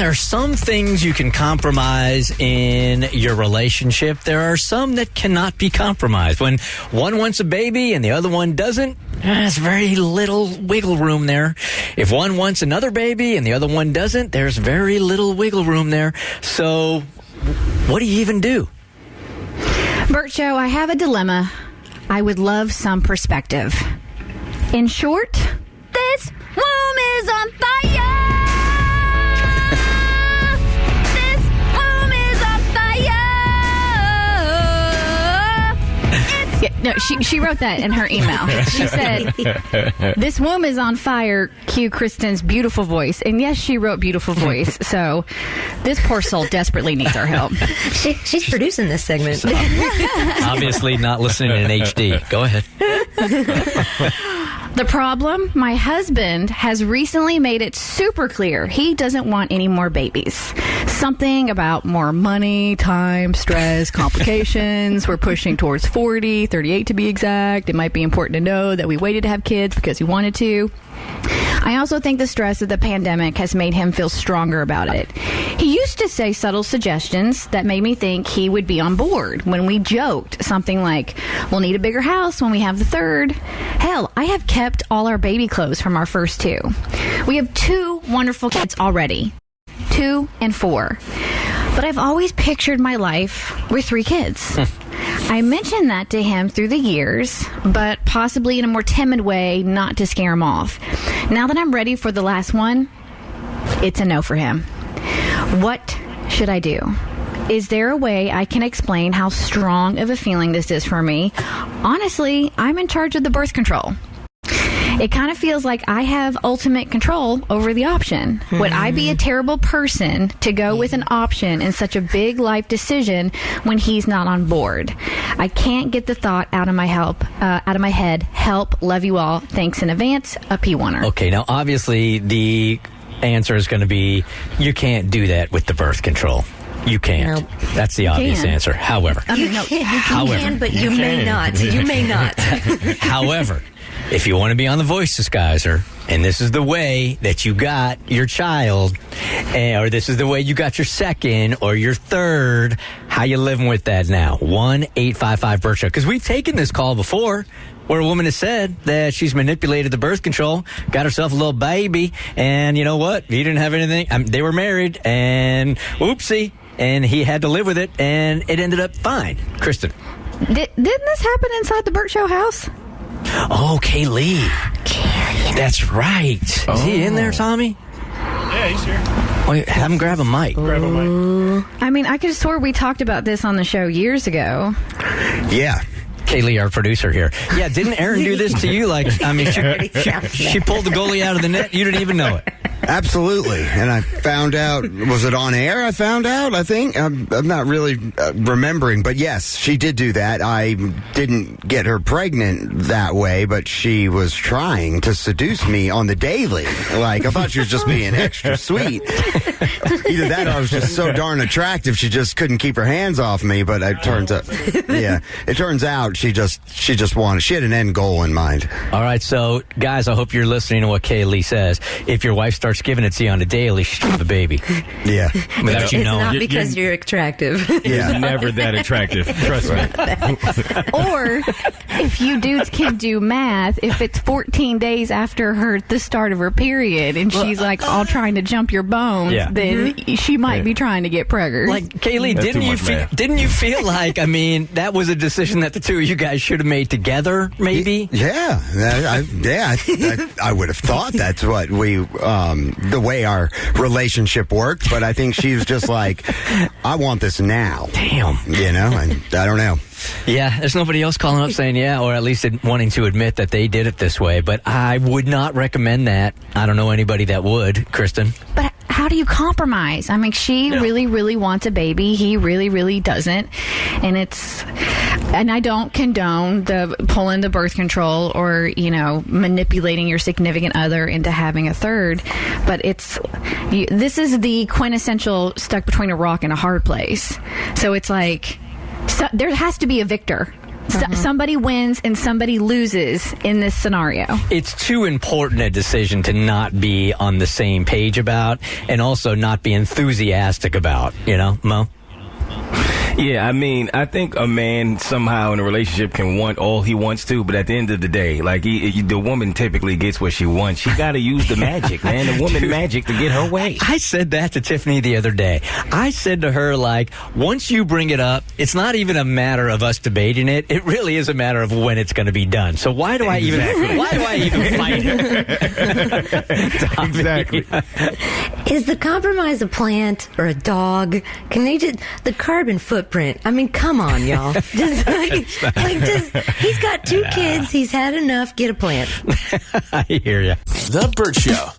there are some things you can compromise in your relationship. There are some that cannot be compromised. When one wants a baby and the other one doesn't, there's very little wiggle room there. If one wants another baby and the other one doesn't, there's very little wiggle room there. So what do you even do? Bert Show, I have a dilemma. I would love some perspective. In short, this womb is on fire! This womb is on fire! No, she wrote that in her email. She said, this womb is on fire, cue Kristen's beautiful voice. And yes, she wrote beautiful voice. So this poor soul desperately needs our help. She's producing this segment. Obviously not listening in HD. Go ahead. The problem, my husband has recently made it super clear he doesn't want any more babies. Something about more money, time, stress, complications. We're pushing towards 40, 38 to be exact. It might be important to know that we waited to have kids because he wanted to. I also think the stress of the pandemic has made him feel stronger about it. He used to say subtle suggestions that made me think he would be on board when we joked something like, we'll need a bigger house when we have the third. Hell, I have kept all our baby clothes from our first two. We have 2 wonderful kids already, 2 and 4. But I've always pictured my life with 3 kids. I mentioned that to him through the years, but possibly in a more timid way, not to scare him off. Now that I'm ready for the last one, it's a no for him. What should I do? Is there a way I can explain how strong of a feeling this is for me? Honestly, I'm in charge of the birth control. It kind of feels like I have ultimate control over the option. Would I be a terrible person to go with an option in such a big life decision when he's not on board? I can't get the thought out of my head. Help, love you all. Thanks in advance. A P1er. Okay, now obviously the answer is going to be you can't do that with the birth control. You can't. Nope. That's the obvious answer. However, You can, but you may not. You may not. However, if you want to be on the voice disguiser, and this is the way that you got your child, or this is the way you got your second or your third, how you living with that now? 1-855-BERT-SHOW. Because we've taken this call before where a woman has said that she's manipulated the birth control, got herself a little baby, and you know what? He didn't have anything. They were married, and oopsie, and he had to live with it, and it ended up fine. Kristen. Didn't this happen inside the Bert Show house? Oh, Kaylee. That's right. Is he in there, Tommy? Yeah, he's here. Wait, have him grab a mic. Grab a mic. I mean, I could have swore we talked about this on the show years ago. Yeah. Kaylee, our producer here. Yeah, didn't Erin do this to you? Like, I mean, she pulled the goalie out of the net. You didn't even know it. Absolutely. And I found out, was it on air I found out, I think? I'm not really remembering, but yes, she did do that. I didn't get her pregnant that way, but she was trying to seduce me on the daily. Like, I thought she was just being extra sweet. Either that or I was just so darn attractive she just couldn't keep her hands off me, but it turns out, she just wanted, she had an end goal in mind. All right, so guys, I hope you're listening to what Kaylee says. If your wife starts giving it to you on a daily, she should have a baby. Yeah. Without you knowing. It's not because you're attractive. Yeah. You're never that attractive. Trust me. Or if you dudes can do math, if it's 14 days after the start of her period and she's like all trying to jump your bones, then she might be trying to get preggers. Like, Kaylee, didn't you feel like, I mean, that was a decision that the two of you guys should have made together, maybe? Yeah. I would have thought that's what the way our relationship worked, but I think she was just like, I want this now. Damn. You know, I don't know. Yeah, there's nobody else calling up saying yeah, or at least wanting to admit that they did it this way, but I would not recommend that. I don't know anybody that would. Kristen? But how do you compromise? I mean, she really, really wants a baby. He really, really doesn't. And I don't condone the pulling the birth control or, manipulating your significant other into having a third. But this is the quintessential stuck between a rock and a hard place. So it's like, there has to be a victor. Somebody wins and somebody loses in this scenario. It's too important a decision to not be on the same page about, and also not be enthusiastic about, Mo? Yeah, I mean, I think a man somehow in a relationship can want all he wants to, but at the end of the day, like, the woman typically gets what she wants. She got to use the magic, man, the woman magic to get her way. I said that to Tiffany the other day. I said to her, like, once you bring it up, it's not even a matter of us debating it. It really is a matter of when it's going to be done. So why do I even fight it? Exactly. Is the compromise a plant or a dog? Can they just the carbon footprint? I mean, come on, y'all. He's got 2 kids. He's had enough. Get a plant. I hear you. The Bert Show.